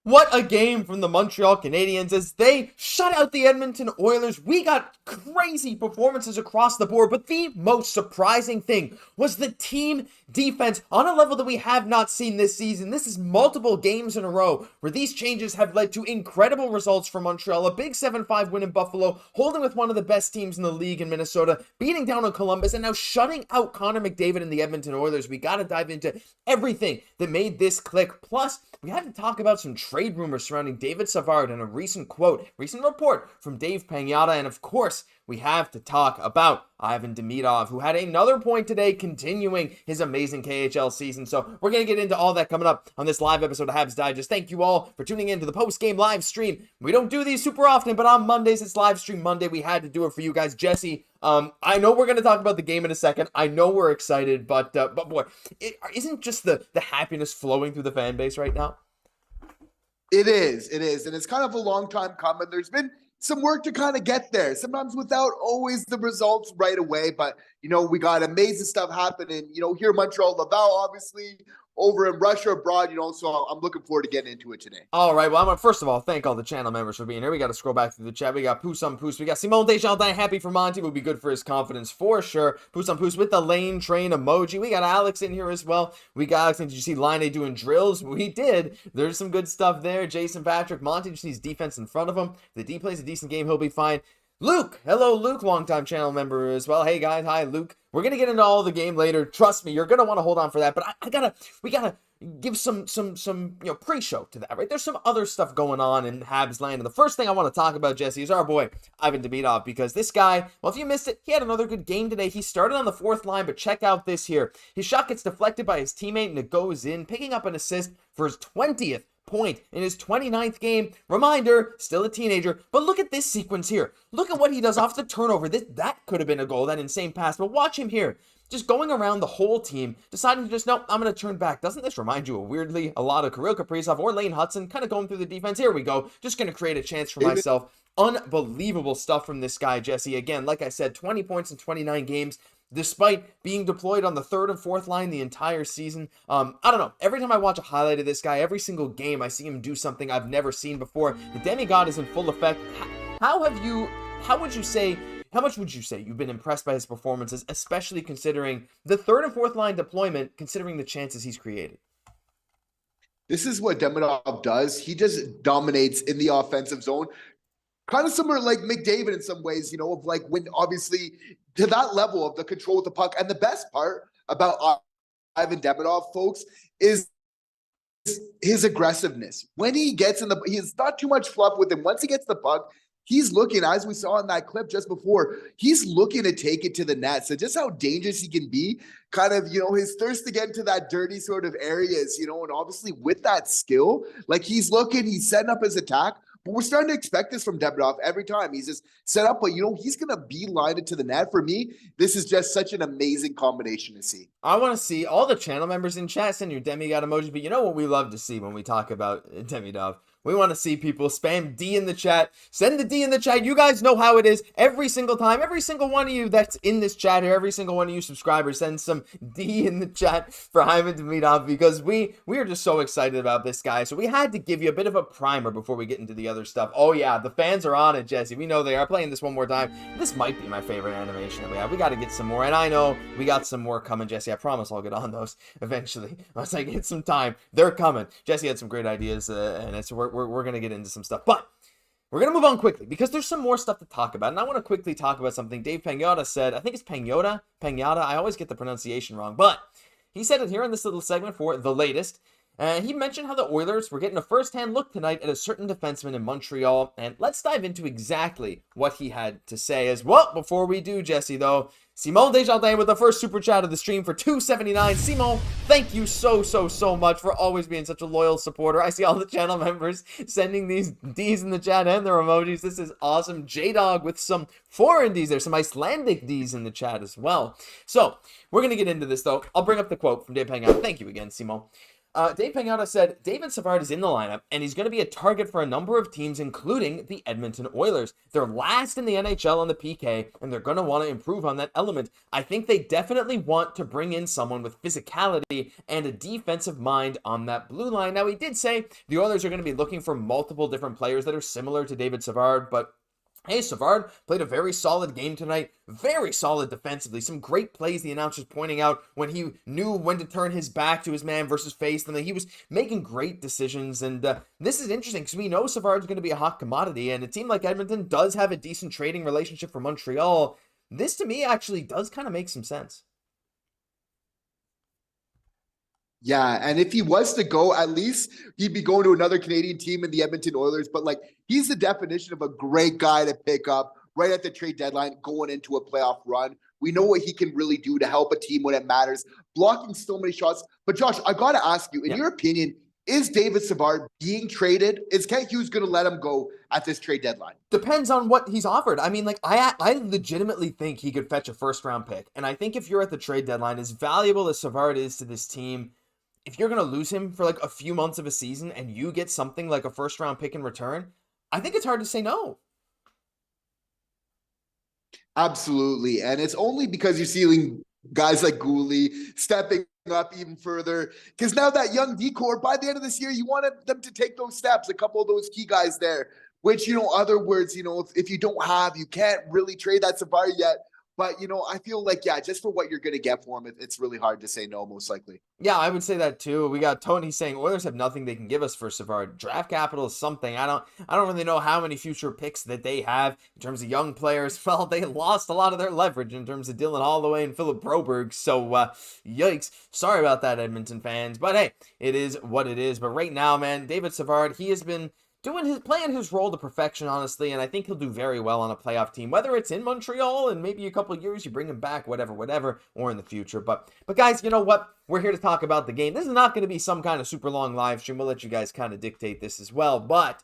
What a game from the Montreal Canadiens as they shut out the Edmonton Oilers. We got crazy performances across the board, but the most surprising thing was the team defense on a level that we have not seen this season. This is multiple games in a row where these changes have led to incredible results for Montreal. A big 7-5 win in Buffalo, holding with one of the best teams in the league in Minnesota, beating down on Columbus, and now shutting out Connor McDavid and the Edmonton Oilers. We got to dive into everything that made this click. Plus, we had to talk about some trade rumors surrounding David Savard and a recent report from Dave Pagnotta. And of course, we have to talk about Ivan Demidov, who had another point today, continuing his amazing KHL season. So we're going to get into all that coming up on this live episode of Habs Digest. Thank you all for tuning in to the post-game live stream. We don't do these super often, but on Mondays, it's live stream Monday. We had to do it for you guys. Jesse, I know we're going to talk about the game in a second. I know we're excited, but boy, isn't just the happiness flowing through the fan base right now? It is. And it's kind of a long time coming. There's been some work to kind of get there, sometimes without always the results right away. But, we got amazing stuff happening, here in Montreal, Laval, obviously, over in Russia, abroad, so I'm looking forward to getting into it today. All right, well, I'm going to first of all thank all the channel members for being here. We got to scroll back through the chat. We got Pouce on Pouce. We got Simone Desjardins, happy for Monty. Will be good for his confidence for sure. Pouce on Pouce with the lane train emoji. We got Alex in here as well. We got Alex, did you see Line doing drills? We did. There's some good stuff there. Jason Patrick, Monty just needs defense in front of him. If the D plays a decent game, he'll be fine. Luke, hello Luke, longtime channel member as well. Hey guys, hi Luke. We're gonna get into all the game later. Trust me, you're gonna want to hold on for that. But we gotta give some pre-show to that, right? There's some other stuff going on in Habs land, and the first thing I want to talk about, Jesse, is our boy Ivan Demidov, because this guy, well, if you missed it, he had another good game today. He started on the fourth line, but check out this here. His shot gets deflected by his teammate, and it goes in, picking up an assist for his 20th point in his 29th game. Reminder, still a teenager, but look at this sequence here. Look at what he does off the turnover. That could have been a goal, that insane pass, but watch him here. Just going around the whole team, deciding to just, no, I'm going to turn back. Doesn't this remind you of weirdly a lot of Kirill Kaprizov or Lane Hutson kind of going through the defense? Here we go. Just going to create a chance for myself. Unbelievable stuff from this guy, Jesse. Again, like I said, 20 points in 29 games. Despite being deployed on the third and fourth line the entire season. I don't know. Every time I watch a highlight of this guy, every single game, I see him do something I've never seen before. The demigod is in full effect. How much would you say you've been impressed by his performances, especially considering the third and fourth line deployment, considering the chances he's created? This is what Demidov does. He just dominates in the offensive zone. Kind of similar like McDavid in some ways, of like when obviously to that level of the control with the puck. And the best part about Ivan Demidov, folks, is his aggressiveness. When he gets he's not too much fluff with him. Once he gets the puck, he's looking, as we saw in that clip just before, he's looking to take it to the net. So just how dangerous he can be, kind of, his thirst to get into that dirty sort of areas, and obviously with that skill, like he's looking, he's setting up his attack. But we're starting to expect this from Demidov every time. He's just set up, but he's going to beeline it to the net. For me, this is just such an amazing combination to see. I want to see all the channel members in chat send your demigod emoji, but you know what we love to see when we talk about Demidov? We want to see people spam D in the chat. Send the D in the chat. You guys know how it is. Every single time, every single one of you that's in this chat here, every single one of you subscribers, send some D in the chat for Ivan Demidov, because we are just so excited about this guy. So we had to give you a bit of a primer before we get into the other stuff. Oh yeah, the fans are on it, Jesse. We know they are. Playing this one more time. This might be my favorite animation that we have. We got to get some more, and I know we got some more coming, Jesse. I promise I'll get on those eventually once I get some time. They're coming. Jesse had some great ideas, and we're going to get into some stuff, but we're going to move on quickly because there's some more stuff to talk about. And I want to quickly talk about something Dave Pagnotta said. I think it's Pagnotta. I always get the pronunciation wrong, but he said it here in this little segment for the latest. He mentioned how the Oilers were getting a first-hand look tonight at a certain defenseman in Montreal. And let's dive into exactly what he had to say as well. Before we do, Jesse, though, Simone Desjardins with the first super chat of the stream for $2.79. Simone, thank you so much for always being such a loyal supporter. I see all the channel members sending these D's in the chat and their emojis. This is awesome. J-Dog with some foreign D's. There's some Icelandic D's in the chat as well. So we're going to get into this, though. I'll bring up the quote from Dave Pagnotta. Thank you again, Simone. Dave Pagnotta said, David Savard is in the lineup, and he's going to be a target for a number of teams, including the Edmonton Oilers. They're last in the NHL on the PK, and they're going to want to improve on that element. I think they definitely want to bring in someone with physicality and a defensive mind on that blue line. Now, he did say the Oilers are going to be looking for multiple different players that are similar to David Savard, but hey, Savard played a very solid game tonight, very solid defensively. Some great plays the announcers pointing out when he knew when to turn his back to his man versus face them. He was making great decisions, and this is interesting because we know Savard's going to be a hot commodity, and a team like Edmonton does have a decent trading relationship for Montreal. This, to me, actually does kind of make some sense. Yeah, and if he was to go, at least he'd be going to another Canadian team in the Edmonton Oilers. But like, he's the definition of a great guy to pick up right at the trade deadline, going into a playoff run. We know what he can really do to help a team when it matters, blocking so many shots. But Josh, I got to ask you, in your opinion, is David Savard being traded? Is Kent Hughes going to let him go at this trade deadline? Depends on what he's offered. I mean, like, I legitimately think he could fetch a first-round pick. And I think if you're at the trade deadline, as valuable as Savard is to this team, if you're going to lose him for like a few months of a season and you get something like a first-round pick in return, I think it's hard to say no. Absolutely. And it's only because you're seeing guys like Guhle stepping up even further. Because now that young decor, by the end of this year, you wanted them to take those steps, a couple of those key guys there, which, other words, if you don't have, you can't really trade that Savard yet. But, I feel like, yeah, just for what you're going to get for him, it's really hard to say no, most likely. Yeah, I would say that too. We got Tony saying Oilers have nothing they can give us for Savard. Draft capital is something. I don't really know how many future picks that they have in terms of young players. Well, they lost a lot of their leverage in terms of Dylan Holloway and Filip Broberg. So, yikes. Sorry about that, Edmonton fans. But hey, it is what it is. But right now, man, David Savard, he has been playing his role to perfection, honestly, and I think he'll do very well on a playoff team, whether it's in Montreal and maybe a couple of years you bring him back, whatever, or in the future. But guys, you know what? We're here to talk about the game. This is not going to be some kind of super long live stream. We'll let you guys kind of dictate this as well. But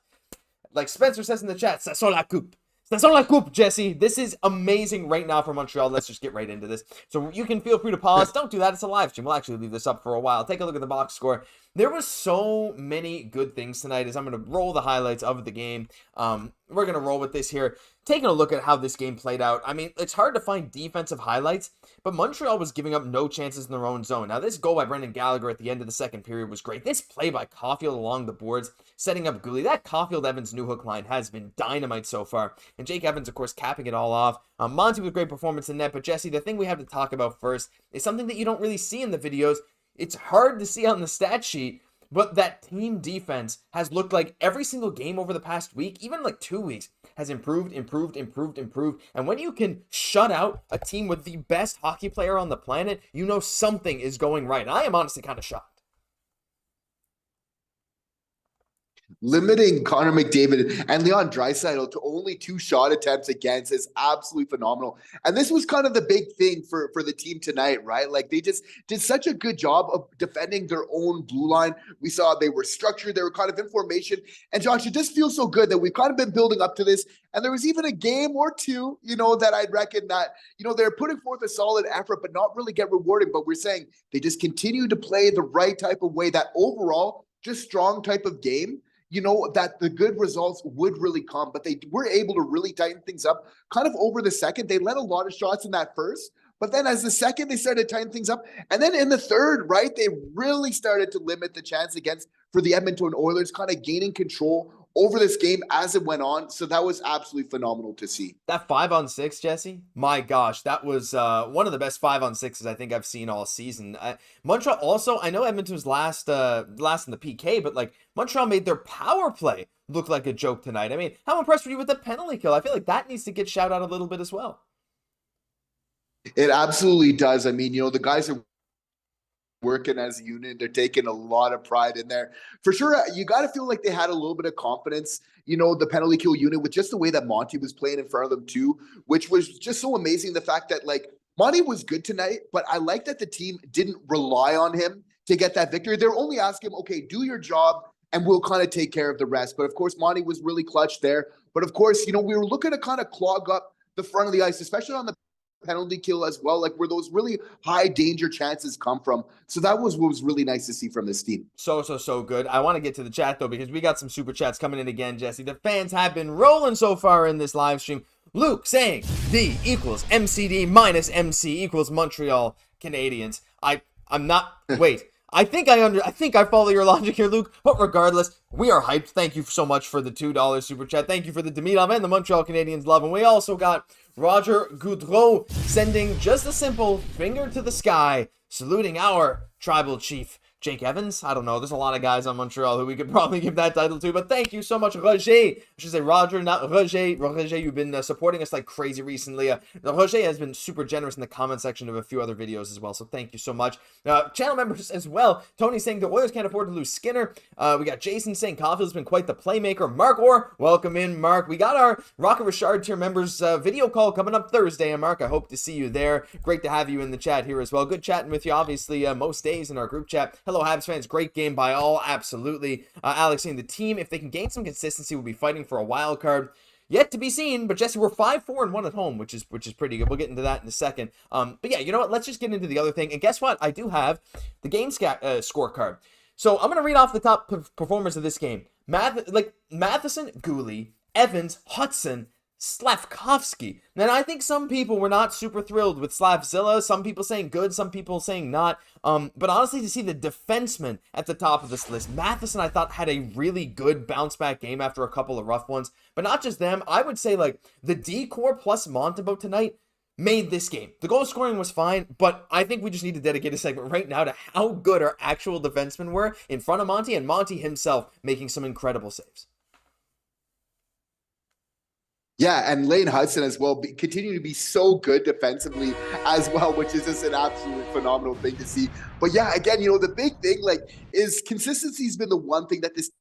like Spencer says in the chat, ça sent la coupe. Ça sent la coupe, Jesse. This is amazing right now for Montreal. Let's just get right into this. So you can feel free to pause. Don't do that. It's a live stream. We'll actually leave this up for a while. Take a look at the box score. There was so many good things tonight as I'm going to roll the highlights of the game. We're going to roll with this here. Taking a look at how this game played out. I mean, it's hard to find defensive highlights, but Montreal was giving up no chances in their own zone. Now, this goal by Brendan Gallagher at the end of the second period was great. This play by Caufield along the boards, setting up Guhle. That Caufield-Evans new hook line has been dynamite so far. And Jake Evans, of course, capping it all off. Monty with a great performance in net. But Jesse, the thing we have to talk about first is something that you don't really see in the videos. It's hard to see on the stat sheet, but that team defense has looked like every single game over the past week, even like 2 weeks, has improved. And when you can shut out a team with the best hockey player on the planet, you know something is going right. And I am honestly kind of shocked. Limiting Connor McDavid and Leon Draisaitl to only 2 shot attempts against is absolutely phenomenal. And this was kind of the big thing for the team tonight, right? Like, they just did such a good job of defending their own blue line. We saw they were structured, they were kind of in formation. And Josh, it just feels so good that we've kind of been building up to this. And there was even a game or two, that I'd reckon that, they're putting forth a solid effort, but not really get rewarded. But we're saying they just continue to play the right type of way, that overall, just strong type of game. That the good results would really come, but they were able to really tighten things up kind of over the second. They let a lot of shots in that first, but then as the second, they started to tighten things up. And then in the third, right, they really started to limit the chance for the Edmonton Oilers, kind of gaining control over this game as it went on. So that was absolutely phenomenal to see. That 5-on-6, Jesse, my gosh, that was one of the best 5-on-6s I think I've seen all season. Montreal also, I know Edmonton was last in the PK, but like Montreal made their power play look like a joke tonight. I mean, how impressed were you with the penalty kill? I feel like that needs to get shout out a little bit as well. It absolutely does. I mean, the guys are working as a unit. They're taking a lot of pride in there. For sure, you got to feel like they had a little bit of confidence, the penalty kill unit, with just the way that Monty was playing in front of them too, which was just so amazing. The fact that, like, Monty was good tonight, but I like that the team didn't rely on him to get that victory. They're only asking him, okay, do your job and we'll kind of take care of the rest. But of course, Monty was really clutch there. But of course, we were looking to kind of clog up the front of the ice, especially on the penalty kill as well, like where those really high danger chances come from. So that was what was really nice to see from this team. So good. I want to get to the chat though, because we got some super chats coming in again, Jesse. The fans have been rolling so far in this live stream. Luke saying D equals MCD minus MC equals Montreal Canadiens. I'm not, wait. I think I follow your logic here, Luke, but regardless, we are hyped. Thank you so much for the $2 super chat. Thank you for the Demidov and the Montreal Canadiens love. And we also got Roger Goudreau sending just a simple finger to the sky, saluting our tribal chief, Jake Evans. I don't know. There's a lot of guys on Montreal who we could probably give that title to, but thank you so much, Roger. I should say Roger, not Roger. Roger, you've been supporting us like crazy recently. Roger has been super generous in the comment section of a few other videos as well, so thank you so much. Channel members as well. Tony saying the Oilers can't afford to lose Skinner. We got Jason saying Caufield's been quite the playmaker. Mark Orr, welcome in, Mark. We got our Rocket Richard tier members video call coming up Thursday, and Mark, I hope to see you there. Great to have you in the chat here as well. Good chatting with you, obviously, most days in our group chat. Hello, Habs fans. Great game by all, absolutely. Alex saying the team, if they can gain some consistency, will be fighting for a wild card. Yet to be seen, but Jesse, we're 5-4-1 at home, which is pretty good. We'll get into that in a second. But yeah, you know what? Let's just get into the other thing. And guess what? I do have the game scorecard. So I'm gonna read off the top performers of this game. Matheson, Guhle, Evans, Hutson, Slafkovsky. And I think some people were not super thrilled with Slavzilla. Some people saying good, some people saying not. But honestly, to see the defensemen at the top of this list, Matheson, I thought, had a really good bounce back game after a couple of rough ones. But not just them. I would say like the D-core plus Montembeault tonight made this game. The goal scoring was fine, but I think we just need to dedicate a segment right now to how good our actual defensemen were in front of Monty, and Monty himself making some incredible saves. Yeah, and Lane Hutson as well continue to be so good defensively as well, which is just an absolute phenomenal thing to see. But yeah, again, you know, the big thing is consistency has been the one thing that this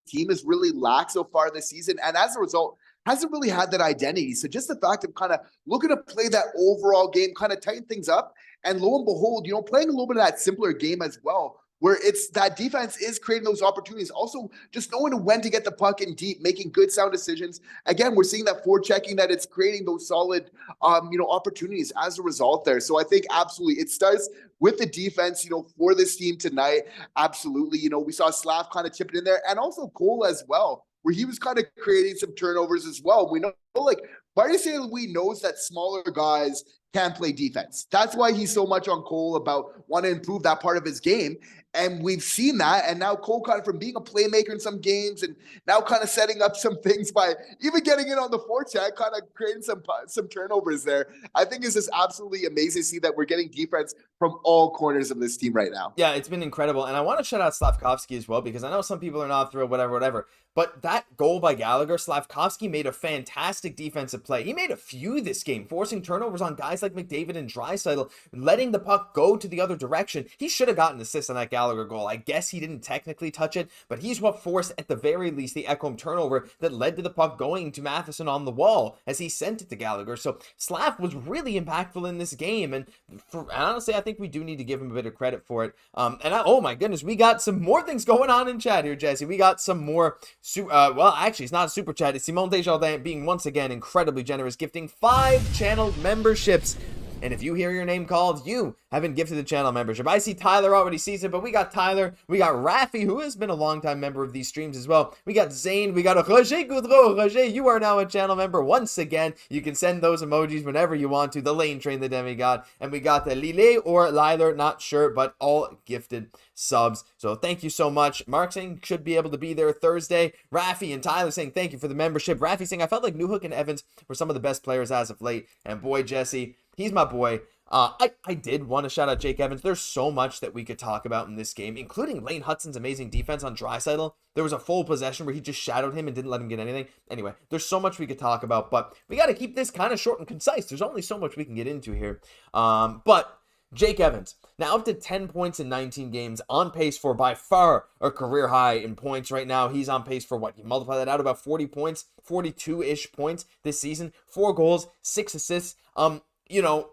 team has really lacked so far this season, and as a result, hasn't really had that identity. So just the fact of kind of looking to play that overall game, kind of tighten things up, and lo and behold, you know, playing a little bit of that simpler game as well, where it's that defense is creating those opportunities. Also, just knowing when to get the puck in deep, making good sound decisions. Again, we're seeing that forechecking, that it's creating those solid, opportunities as a result there. So I think absolutely it starts with the defense, you know, for this team tonight. Absolutely. You know, we saw Slav kind of chip it in there, and also Cole as well, where he was kind of creating some turnovers as well. We know, like, Marty St. Louis knows that smaller guys can play defense. That's why he's so much on Cole about wanting to improve that part of his game. And we've seen that. And now Cole kind of from being a playmaker in some games and now kind of setting up some things by even getting in on the forecheck, kind of creating some turnovers there. I think it's just absolutely amazing to see that we're getting defense from all corners of this team right now. Yeah, it's been incredible. And I want to shout out Slafkovsky as well, because I know some people are not thrilled, whatever. But that goal by Gallagher, Slafkovsky made a fantastic defensive play. He made a few this game, forcing turnovers on guys like McDavid and Draisaitl, letting the puck go to the other direction. He should have gotten an assist on that Gallagher goal. I guess he didn't technically touch it, but he's what forced, at the very least, the Ekholm turnover that led to the puck going to Matheson on the wall as he sent it to Gallagher. So Slav was really impactful in this game, and honestly, I think we do need to give him a bit of credit for it. Oh my goodness, we got some more things going on in chat here, Jesse. We got some more well, actually, it's not a super chat. It's Simone Desjardins being once again incredibly generous, gifting 5 channel memberships. And if you hear your name called, you have been gifted the channel membership. I see Tyler already sees it, but we got Tyler. We got Rafi, who has been a longtime member of these streams as well. We got Zane. We got Roger Goudreau. Roger, you are now a channel member once again. You can send those emojis whenever you want to. The Lane Train, the Demigod. And we got the Lille or Liler, not sure, but all gifted subs. So thank you so much. Mark saying should be able to be there Thursday. Rafi and Tyler saying thank you for the membership. Rafi saying I felt like Newhook and Evans were some of the best players as of late. And boy, Jesse, he's my boy. I did want to shout out Jake Evans. There's so much that we could talk about in this game, including Lane Hutson's amazing defense on Draisaitl. There was a full possession where he just shadowed him and didn't let him get anything. Anyway, there's so much we could talk about, but we got to keep this kind of short and concise. There's only so much we can get into here. But Jake Evans, now up to 10 points in 19 games, on pace for by far a career high in points right now. He's on pace for what? You multiply that out, about 40 points, 42-ish points this season, 4 goals, 6 assists. You know,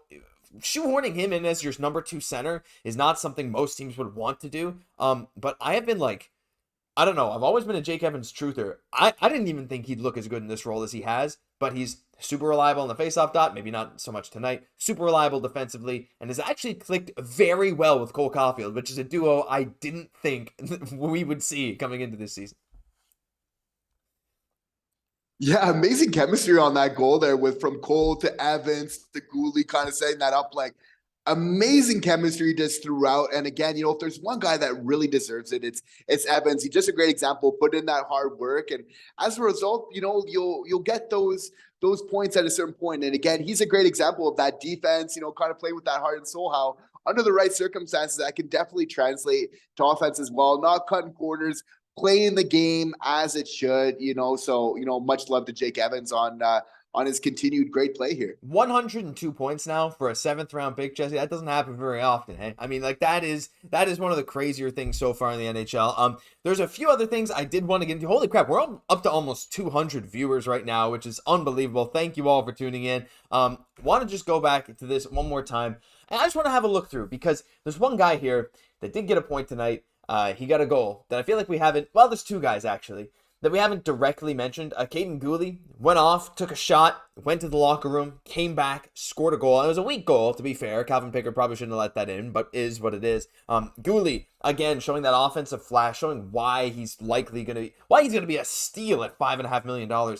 shoehorning him in as your number 2 center is not something most teams would want to do. But I have been like I don't know. I've always been a Jake Evans truther. I didn't even think he'd look as good in this role as he has, but he's super reliable in the faceoff dot. Maybe not so much tonight. Super reliable defensively, and has actually clicked very well with Cole Caufield, which is a duo I didn't think we would see coming into this season. Yeah, amazing chemistry on that goal there with from Cole to Evans to Guhle, kind of setting that up. Like amazing chemistry just throughout. And again, if there's one guy that really deserves it, it's Evans. He's just a great example, put in that hard work. And as a result, you'll get those points at a certain point. And again, he's a great example of that defense, kind of play with that heart and soul, how under the right circumstances, that can definitely translate to offense as well, not cutting corners, playing the game as it should, so, much love to Jake Evans on his continued great play here. 102 points now for a 7th round pick, Jesse. That doesn't happen very often, hey? I mean, like that is one of the crazier things so far in the NHL. There's a few other things I did want to get into. Holy crap, we're up to almost 200 viewers right now, which is unbelievable. Thank you all for tuning in. Want to just go back to this one more time. And I just want to have a look through because there's one guy here that did get a point tonight. He got a goal that I feel like we haven't, well, there's 2 guys actually that we haven't directly mentioned. Kaiden Guhle went off, took a shot, went to the locker room, came back, scored a goal. And it was a weak goal, to be fair. Calvin Pickard probably shouldn't have let that in, but is what it is. Guhle, again, showing that offensive flash, showing why he's likely going to be a steal at $5.5 million.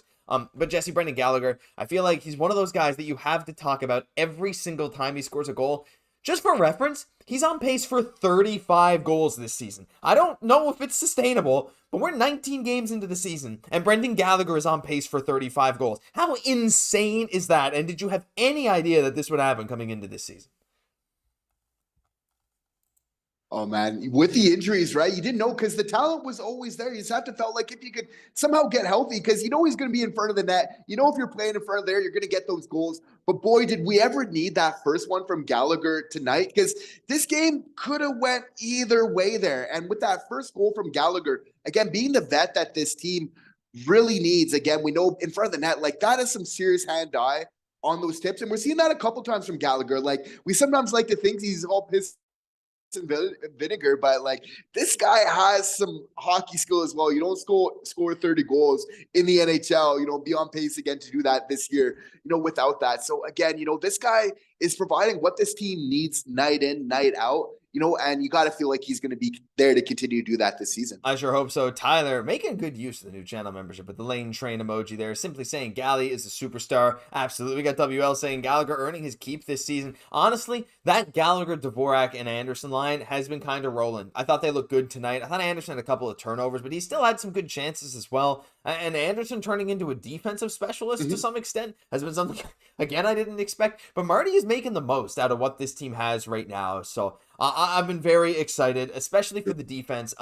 But Jesse, Brendan Gallagher, I feel like he's one of those guys that you have to talk about every single time he scores a goal. Just for reference, he's on pace for 35 goals this season. I don't know if it's sustainable, but we're 19 games into the season, and Brendan Gallagher is on pace for 35 goals. How insane is that? And did you have any idea that this would happen coming into this season? Oh man, with the injuries, right? You didn't know because the talent was always there. You just have to felt like if you could somehow get healthy, because he's going to be in front of the net. If you're playing in front of there, you're going to get those goals. But boy, did we ever need that first one from Gallagher tonight, because this game could have went either way there. And with that first goal from Gallagher, again, being the vet that this team really needs, again, we know in front of the net, like that is some serious hand-eye on those tips. And we're seeing that a couple times from Gallagher. Like we sometimes like to think he's all pissed and vinegar, but like this guy has some hockey skill as well. You don't score 30 goals in the NHL, be on pace again to do that this year, without that. So again, this guy is providing what this team needs night in, night out, and you got to feel like he's going to be there to continue to do that this season. I sure hope so. Tyler, making good use of the new channel membership with the lane train emoji there, simply saying Gally is a superstar. Absolutely. We got WL saying Gallagher earning his keep this season. Honestly, that Gallagher, Dvorak, and Anderson line has been kind of rolling. I thought they looked good tonight. I thought Anderson had a couple of turnovers, but he still had some good chances as well. And Anderson turning into a defensive specialist to some extent has been something, again, I didn't expect. But Marty is making the most out of what this team has right now. So I've been very excited, especially for the defense.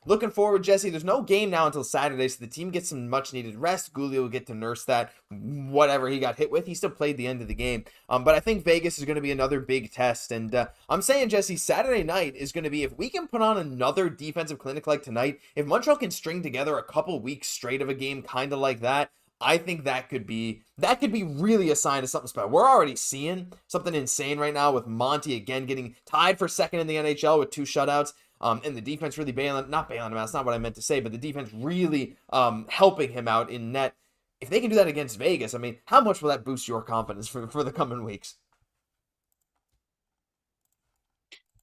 Looking forward, Jesse. There's no game now until Saturday, so the team gets some much-needed rest. Guhle will get to nurse that, whatever he got hit with. He still played the end of the game. But I think Vegas is going to be another big test. And I'm saying, Jesse, Saturday night is going to be, if we can put on another defensive clinic like tonight, if Montreal can string together a couple weeks straight of a game kind of like that, I think that could be really a sign of something special. We're already seeing something insane right now with Monty again getting tied for second in the NHL with 2 shutouts. And the defense really not bailing him out. That's not what I meant to say, but the defense really helping him out in net. If they can do that against Vegas, I mean, how much will that boost your confidence for the coming weeks?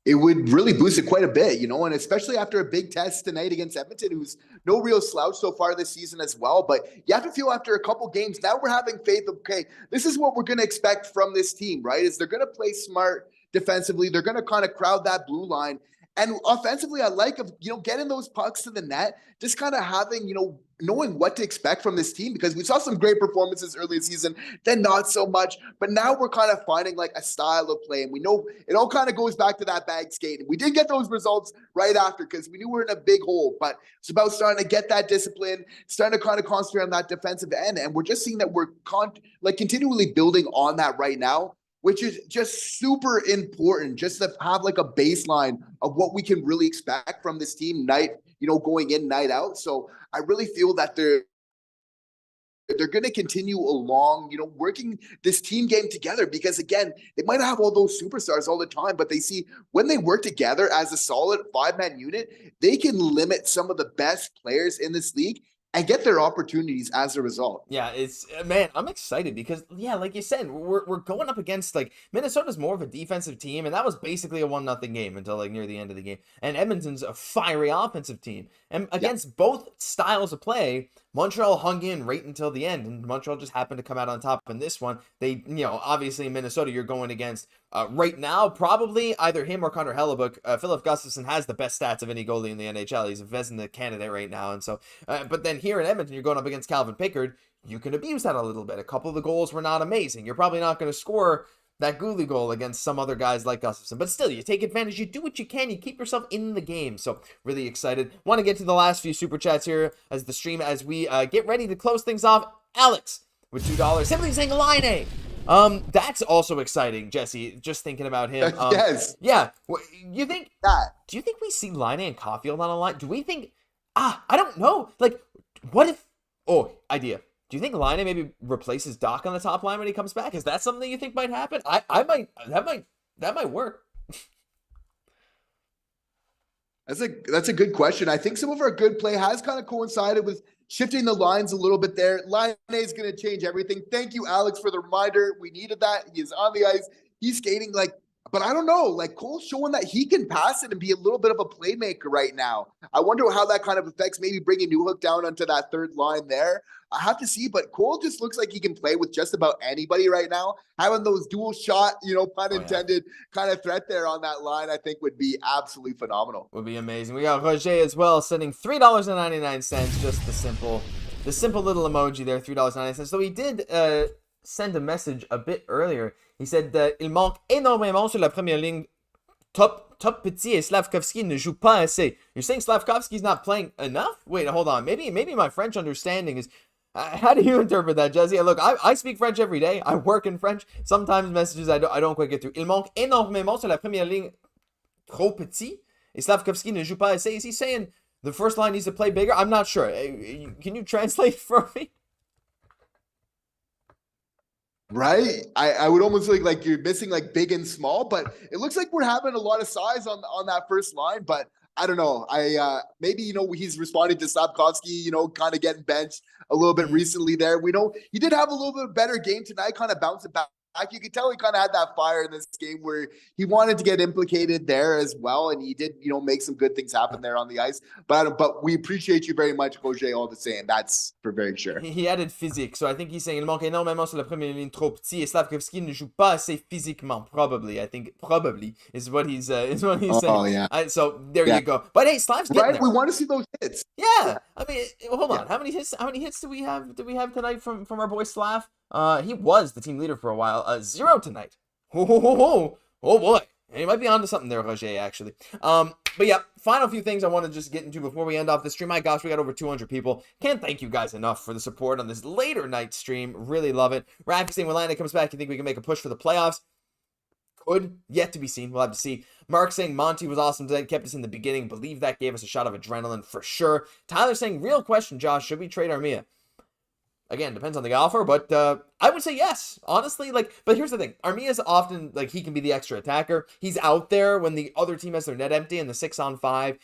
It would really boost it quite a bit, and especially after a big test tonight against Edmonton, who's no real slouch so far this season as well. But you have to feel after a couple games, now we're having faith of, okay, this is what we're going to expect from this team, right? Is they're going to play smart defensively. They're going to kind of crowd that blue line. And offensively, I like, getting those pucks to the net, just kind of having, knowing what to expect from this team, because we saw some great performances early in the season, then not so much. But now we're kind of finding like a style of play. And we know it all kind of goes back to that bag skating. We did get those results right after because we knew we were in a big hole. But it's about starting to get that discipline, starting to kind of concentrate on that defensive end. And we're just seeing that we're continually building on that right now, which is just super important, just to have like a baseline of what we can really expect from this team night, going in, night out. So I really feel that they're going to continue along, working this team game together because, again, they might have all those superstars all the time, but they see when they work together as a solid 5-man unit, they can limit some of the best players in this league and get their opportunities as a result. Yeah, it's man, I'm excited because like you said, we're going up against like Minnesota's more of a defensive team, and that was basically a 1-0 game until like near the end of the game. And Edmonton's a fiery offensive team, and against both styles of play, Montreal hung in right until the end, and Montreal just happened to come out on top in this one. They, obviously in Minnesota, you're going against right now probably either him or Connor Hellebuck. Filip Gustafsson has the best stats of any goalie in the NHL. He's a Vezina candidate right now, and so, but then here in Edmonton, you're going up against Calvin Pickard. You can abuse that a little bit. A couple of the goals were not amazing. You're probably not going to score that Guhle goal against some other guys like Gustafsson. But still, you take advantage. You do what you can. You keep yourself in the game. So really excited. Want to get to the last few super chats here as we get ready to close things off. Alex with $2. Simply saying Line. That's also exciting, Jesse. Just thinking about him. Yes. Yeah. You think that? Do you think we see Line and Caufield on a line? Do we think? I don't know. Like, what if? Oh, idea. Do you think Line maybe replaces Dach on the top line when he comes back? Is that something you think might happen? I might. That might work. That's a good question. I think some of our good play has kind of coincided with shifting the lines a little bit there. Line is going to change everything. Thank you, Alex, for the reminder. We needed that. He is on the ice. He's skating but I don't know, Cole's showing that he can pass it and be a little bit of a playmaker right now. I wonder how that kind of affects maybe bringing Newhook down onto that third line there. I have to see, but Cole just looks like he can play with just about anybody right now. Having those dual shot, pun intended, kind of threat there on that line, I think would be absolutely phenomenal. Would be amazing. We got Roger as well, sending $3.99, just the simple little emoji there, $3.99. So he did send a message a bit earlier. He said il manque énormément sur la première ligne. Top Petit et Slafkovsky ne joue pas assez. You're saying Slafkovsky's not playing enough? Wait, hold on. Maybe my French understanding is... how do you interpret that, Jesse? Look, I speak French every day. I work in French. Sometimes messages I don't quite get through. Il manque énormément sur la première ligne. Trop petit et Slafkovsky ne joue pas assez. Is he saying the first line needs to play bigger? I'm not sure. Can you translate for me? Right? I would almost like you're missing big and small, but it looks like we're having a lot of size on that first line, but I don't know. Maybe, he's responding to Slafkovsky, kind of getting benched a little bit recently there. We know he did have a little bit better game tonight, kind of bouncing back. You could tell he kind of had that fire in this game where he wanted to get implicated there as well. And he did, make some good things happen there on the ice. But we appreciate you very much, Roger, all the same. That's for very sure. He added physique. So I think he's saying il manque énormément sur la première ligne, trop petit, et Slafkovsky ne joue pas assez physiquement. Probably. I think probably is what he's saying. Oh, yeah. So there you go. But hey, Slav's getting there. We want to see those hits. Yeah. I mean, hold on. How many hits do we have tonight from our boy Slav? He was the team leader for a while. 0 tonight. Oh boy. He might be onto something there, Roger, actually. But yeah, final few things I want to just get into before we end off the stream. My gosh, we got over 200 people. Can't thank you guys enough for the support on this later night stream. Really love it. Rafi saying when Lana comes back, you think we can make a push for the playoffs? Could. Yet to be seen. We'll have to see. Mark saying Monty was awesome today. Kept us in the beginning. Believe that gave us a shot of adrenaline for sure. Tyler saying, real question, Josh. Should we trade Armia? Again, depends on the offer, but I would say yes. Honestly, but here's the thing. Armia's often, he can be the extra attacker. He's out there when the other team has their net empty in the 6-on-5.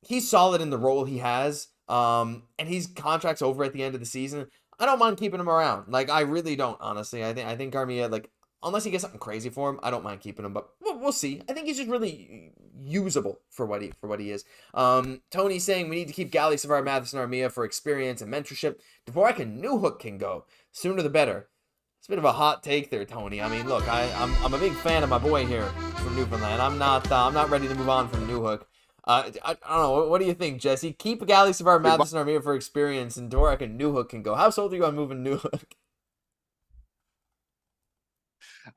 He's solid in the role he has, and his contract's over at the end of the season. I don't mind keeping him around. I really don't, honestly. I think Armia, unless he gets something crazy for him, I don't mind keeping him, but we'll see. I think he's just really usable for what he is. Tony saying we need to keep Galley, Savard, Matheson, Armia for experience and mentorship. Dvorak and Newhook can go. Sooner the better. It's a bit of a hot take there, Tony. I mean, look, I'm a big fan of my boy here from Newfoundland. I'm not ready to move on from Newhook. I don't know. What do you think, Jesse? Keep Galley, Savard, Matheson, Armia for experience, and Dvorak and Newhook can go. How sold are you on moving Newhook?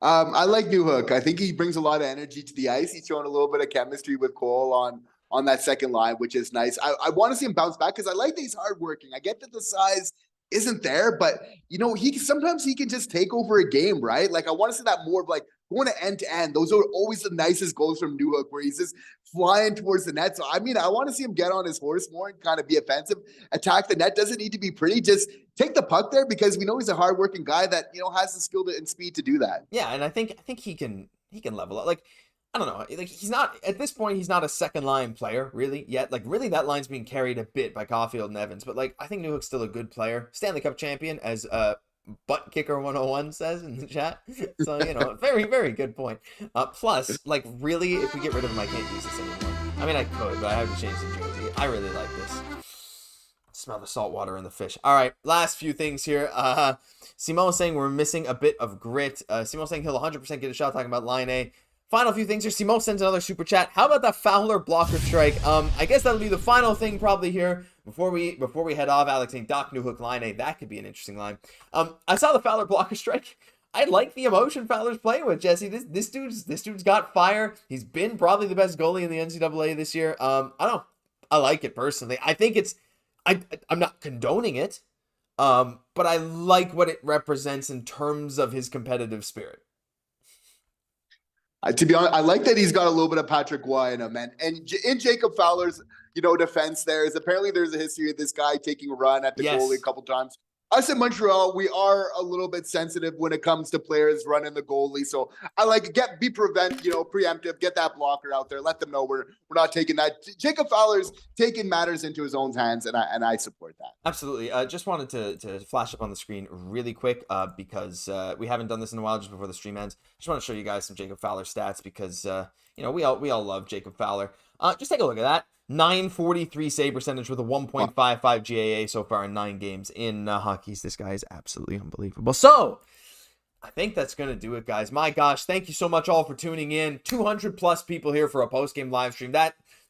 I like Newhook. I think he brings a lot of energy to the ice. He's showing a little bit of chemistry with Cole on that second line, which is nice. I want to see him bounce back because I like that he's hardworking. I get that the size isn't there, but sometimes he can just take over a game, right? I want to see that more of going to end. Those are always the nicest goals from Newhook, where he's just flying towards the net. So, I mean, I want to see him get on his horse more and kind of be offensive, attack the net. Doesn't need to be pretty. Just take the puck there, because we know he's a hardworking guy that, has the skill and speed to do that. Yeah, and I think he can level up. Like, I don't know. Like, he's not, at this point, he's not a second line player really yet. Like, really, that line's being carried a bit by Caufield and Evans. But, like, I think Newhook's still a good player. Stanley Cup champion, as Butt Kicker 101 says in the chat. So, very, very good point. Plus, like, really, if we get rid of him, I can't use this anymore. I mean, I could, but I have to change the jersey. I really like this. Smell the salt water in the fish. All right, last few things here. Simone saying we're missing a bit of grit. Simone saying he'll 100% get a shot, talking about line A. Final few things here. Simone sends another super chat. How about that Fowler blocker strike? I guess that'll be the final thing probably here before we head off. Alex saying Dach, Newhook, line A. That could be an interesting line. I saw the Fowler blocker strike. I like the emotion Fowler's playing with, Jesse. This dude's got fire. He's been probably the best goalie in the NCAA this year. I like it personally. I think it's, I'm not condoning it, but I like what it represents in terms of his competitive spirit. To be honest, I like that he's got a little bit of Patrick Roy in him, and in Jacob Fowler's, defense, there's a history of this guy taking a run at the goalie a couple times. Us in Montreal, we are a little bit sensitive when it comes to players running the goalie. So I like preemptive, get that blocker out there, let them know we're not taking that. Jacob Fowler's taking matters into his own hands, and I support that. Absolutely. Just wanted to flash up on the screen really quick because we haven't done this in a while, just before the stream ends. Just want to show you guys some Jacob Fowler stats because we all love Jacob Fowler. Just take a look at that. 943 save percentage with a 1.55 GAA so far in 9 games in hockey. This guy is absolutely unbelievable. So, I think that's going to do it, guys. My gosh, thank you so much all for tuning in. 200 plus people here for a post-game live stream.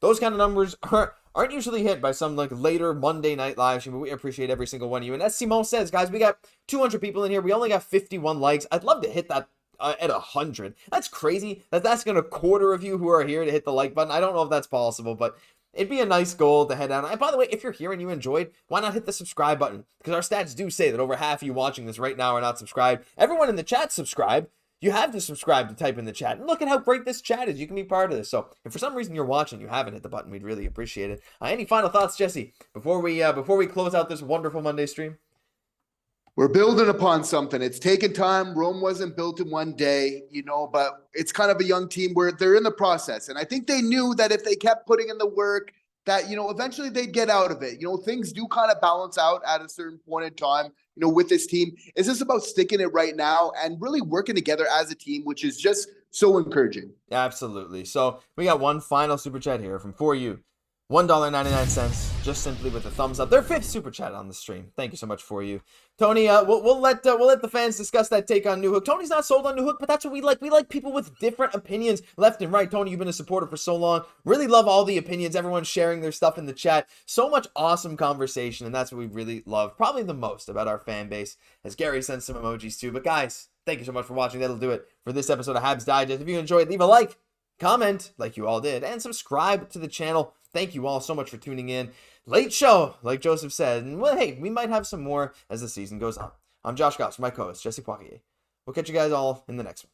Those kind of numbers aren't usually hit by some later Monday night live stream, but we appreciate every single one of you. And as Simone says, guys, we got 200 people in here. We only got 51 likes. I'd love to hit that at 100. That's crazy. That's going to quarter of you who are here to hit the like button. I don't know if that's possible, but it'd be a nice goal to head down. And by the way, if you're here and you enjoyed, why not hit the subscribe button? Because our stats do say that over half of you watching this right now are not subscribed. Everyone in the chat subscribe. You have to subscribe to type in the chat. And look at how great this chat is. You can be part of this. So if for some reason you're watching, you haven't hit the button, we'd really appreciate it. Any final thoughts, Jesse, before we close out this wonderful Monday stream? We're building upon something. It's taken time. Rome wasn't built in one day, but it's kind of a young team where they're in the process. And I think they knew that if they kept putting in the work, that, eventually they'd get out of it. Things do kind of balance out at a certain point in time, with this team. It's just about sticking it right now and really working together as a team, which is just so encouraging. Absolutely. So we got one final super chat here from For You. $1.99, just simply with a thumbs up. Their 5th super chat on the stream. Thank you so much, For You. Tony, we'll let the fans discuss that take on Newhook. Tony's not sold on Newhook, but that's what we like. We like people with different opinions left and right. Tony, you've been a supporter for so long. Really love all the opinions. Everyone sharing their stuff in the chat. So much awesome conversation, and that's what we really love. Probably the most about our fan base, as Gary sends some emojis too. But guys, thank you so much for watching. That'll do it for this episode of Habs Digest. If you enjoyed, leave a like, comment, like you all did, and subscribe to the channel. Thank you all so much for tuning in. Late show, like Joseph said. And well, hey, we might have some more as the season goes on. I'm Josh Gosse, my co-host, Jesse Poirier. We'll catch you guys all in the next one.